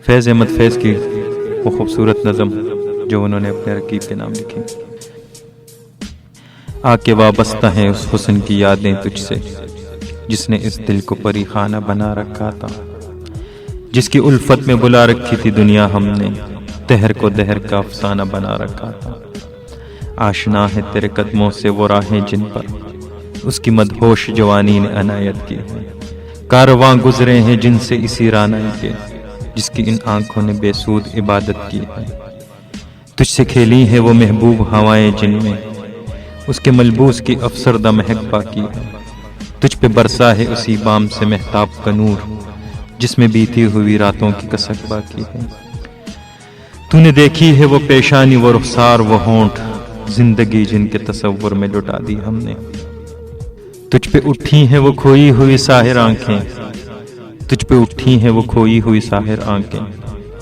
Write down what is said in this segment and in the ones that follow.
فیض احمد فیض کی وہ خوبصورت نظم جو انہوں نے اپنے رقیب کے نام لکھی۔ آ کے وابستہ ہیں اس حسن کی یادیں تجھ سے، جس نے اس دل کو پری خانہ بنا رکھا تھا، جس کی الفت میں بلا رکھی تھی دنیا ہم نے، دہر کو دہر کا افسانہ بنا رکھا تھا۔ آشنا ہے تیرے قدموں سے وہ راہیں جن پر اس کی مدہوش جوانی نے عنایت کی ہے، کارواں گزرے ہیں جن سے اسی رانائی کے، جس کی ان آنکھوں نے بے سود عبادت کی ہے۔ تجھ سے کھیلی ہے وہ محبوب ہوائیں جن میں اس کے ملبوس کی افسردہ مہک باقی ہے، تجھ پہ برسا ہے اسی بام سے مہتاب کا نور، جس میں بیتی ہوئی راتوں کی کسک باقی ہے۔ تو نے دیکھی ہے وہ پیشانی، وہ رخسار، وہ ہونٹ، زندگی جن کے تصور میں لٹا دی ہم نے۔ تجھ پہ اٹھی ہیں وہ کھوئی ہوئی ساحر آنکھیں، تجھ پہ اٹھی ہیں وہ کھوئی ہوئی ساحر آنکھیں،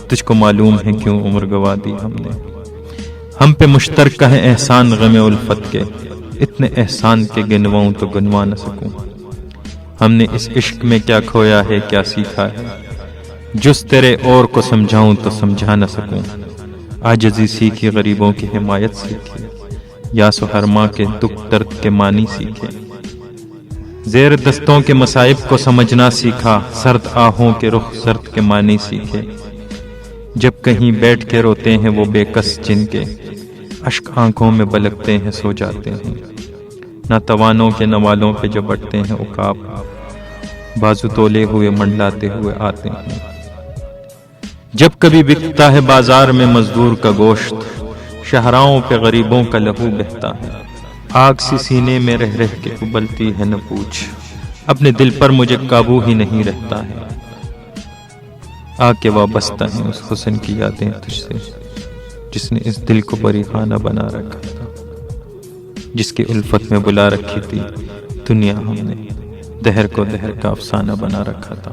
تجھ کو معلوم ہے کیوں عمر گوا دی ہم نے۔ ہم پہ مشترکہ ہے احسان غم الفت کے، اتنے احسان کے گنواؤں تو گنوا نہ سکوں۔ ہم نے اس عشق میں کیا کھویا ہے کیا سیکھا ہے، جس تیرے اور کو سمجھاؤں تو سمجھا نہ سکوں۔ عاجزی سیکھی غریبوں کی حمایت سیکھی، یاس و ہر ماں کے دکھ درد کے معنی سیکھے۔ زیر دستوں کے مصائب کو سمجھنا سیکھا، سرد آہوں کے رخ سرد کے معنی سیکھے۔ جب کہیں بیٹھ کے روتے ہیں وہ بے کس جن کے اشک آنکھوں میں بلکتے ہیں سو جاتے ہیں۔ نہ توانوں کے نوالوں پہ جب بٹتے ہیں عقاب، بازو تولے ہوئے منڈلاتے ہوئے آتے ہیں۔ جب کبھی بکتا ہے بازار میں مزدور کا گوشت، شہراؤں پہ غریبوں کا لہو بہتا ہے۔ آگ سی سینے میں رہ رہ کے ابلتی ہے نہ پوچھ، اپنے دل پر مجھے قابو ہی نہیں رہتا ہے۔ آ کے وابستہ ہیں اس حسن کی یادیں تجھ سے، جس نے اس دل کو پری خانہ بنا رکھا تھا، جس کی الفت میں بلا رکھی تھی دنیا ہم نے، دہر کو دہر کا افسانہ بنا رکھا تھا۔